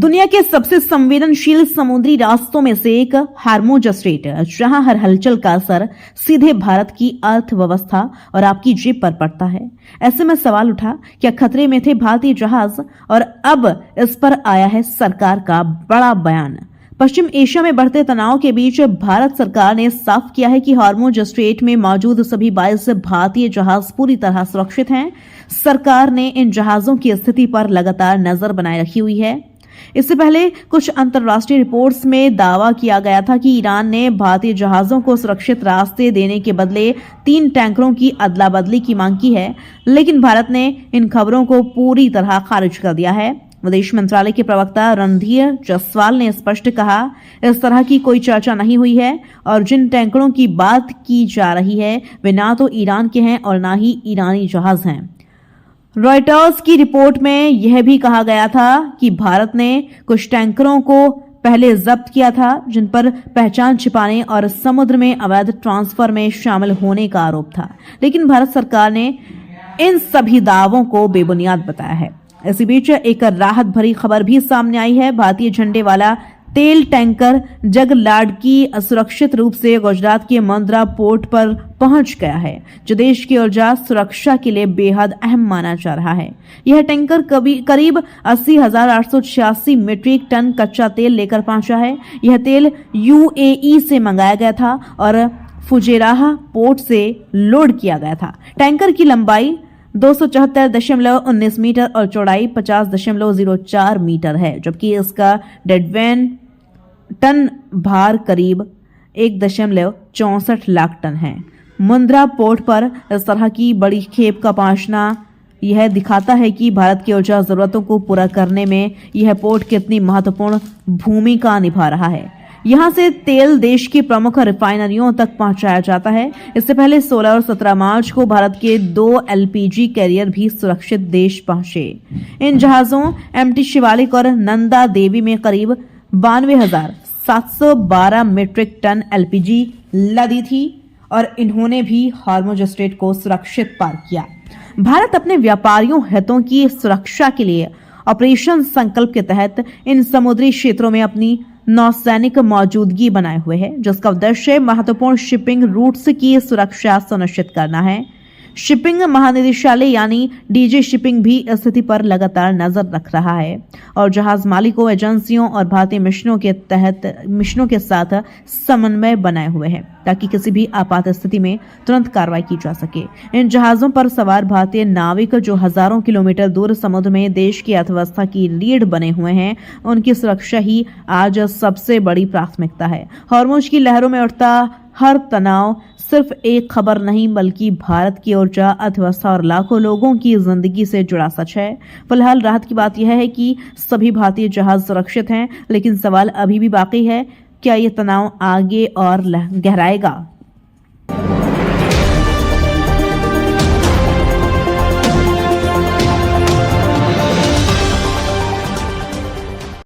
दुनिया के सबसे संवेदनशील समुद्री रास्तों में से एक हार्मुज स्ट्रेट, जहां हर हलचल का असर सीधे भारत की अर्थव्यवस्था और आपकी जेब पर पड़ता है। ऐसे में सवाल उठा, क्या खतरे में थे भारतीय जहाज? और अब इस पर आया है सरकार का बड़ा बयान। पश्चिम एशिया में बढ़ते तनाव के बीच भारत सरकार ने साफ किया है कि हार्मुज स्ट्रेट में मौजूद सभी 22 भारतीय जहाज पूरी तरह सुरक्षित हैं। सरकार ने इन जहाजों की स्थिति पर लगातार नजर बनाए रखी हुई है। इससे पहले कुछ अंतर्राष्ट्रीय रिपोर्ट्स में दावा किया गया था कि ईरान ने भारतीय जहाजों को सुरक्षित रास्ते देने के बदले 3 टैंकरों की अदला बदली की मांग की है, लेकिन भारत ने इन खबरों को पूरी तरह खारिज कर दिया है। विदेश मंत्रालय के प्रवक्ता रणधीर जायसवाल ने स्पष्ट कहा, इस तरह की कोई चर्चा नहीं हुई है और जिन टैंकरों की बात की जा रही है वे ना तो ईरान के हैं और ना ही ईरानी जहाज हैं। रॉयटर्स की रिपोर्ट में यह भी कहा गया था कि भारत ने कुछ टैंकरों को पहले जब्त किया था, जिन पर पहचान छिपाने और समुद्र में अवैध ट्रांसफर में शामिल होने का आरोप था, लेकिन भारत सरकार ने इन सभी दावों को बेबुनियाद बताया है। इसी बीच एक राहत भरी खबर भी सामने आई है। भारतीय झंडे वाला तेल टैंकर जगलाड़की सुरक्षित रूप से गुजरात के मुंद्रा पोर्ट पर पहुंच गया है, जो देश की ऊर्जा सुरक्षा के लिए बेहद अहम माना जा रहा है। यह टैंकर करीब 80,886 मीट्रिक टन कच्चा तेल लेकर पहुंचा है। यह तेल यूएई से मंगाया गया था और फुजेराह पोर्ट से लोड किया गया था। टैंकर की लंबाई 274.19 मीटर और चौड़ाई 50.04 मीटर है, जबकि इसका डेडवेन टन भार करीब 1.64 लाख टन है। मुंद्रा पोर्ट पर इस तरह की बड़ी खेप का पहुंचना यह दिखाता है कि भारत की ऊर्जा जरूरतों को पूरा करने में यह पोर्ट कितनी महत्वपूर्ण भूमिका निभा रहा है। यहां से तेल देश की प्रमुख रिफाइनरियों तक पहुंचाया जाता है। इससे पहले 16 और 17 मार्च को भारत के 2 एलपीजी कैरियर भी सुरक्षित देश पहुंचे। इन जहाजों एमटी शिवालिक और नंदा देवी में करीब 92,712 मीट्रिक टन एलपीजी लदी थी और इन्होंने भी हार्मुज स्ट्रेट को सुरक्षित पार किया। भारत अपने व्यापारियों हितों की सुरक्षा के लिए ऑपरेशन संकल्प के तहत इन समुद्री क्षेत्रों में अपनी नौसैनिक मौजूदगी बनाए हुए है, जिसका उद्देश्य महत्वपूर्ण शिपिंग रूट्स की सुरक्षा सुनिश्चित करना है। शिपिंग महानिदेशालय यानी डीजी शिपिंग भी स्थिति पर लगातार नजर रख रहा है और जहाज मालिकों, एजेंसियों और भारतीय मिशनों के साथ समन्वय बनाए हुए है, ताकि किसी भी आपात स्थिति में तुरंत कार्रवाई की जा सके। इन जहाजों पर सवार भारतीय नाविक जो हजारों किलोमीटर दूर समुद्र में देश की अर्थव्यवस्था की रीढ़ बने हुए हैं, उनकी सुरक्षा ही आज सबसे बड़ी प्राथमिकता है। हार्मुज की लहरों में उठता हर तनाव सिर्फ एक खबर नहीं, बल्कि भारत की ऊर्जा, अर्थव्यवस्था और लाखों लोगों की जिंदगी से जुड़ा सच है। फिलहाल राहत की बात यह है कि सभी भारतीय जहाज सुरक्षित हैं, लेकिन सवाल अभी भी बाकी है, क्या ये तनाव आगे और गहराएगा?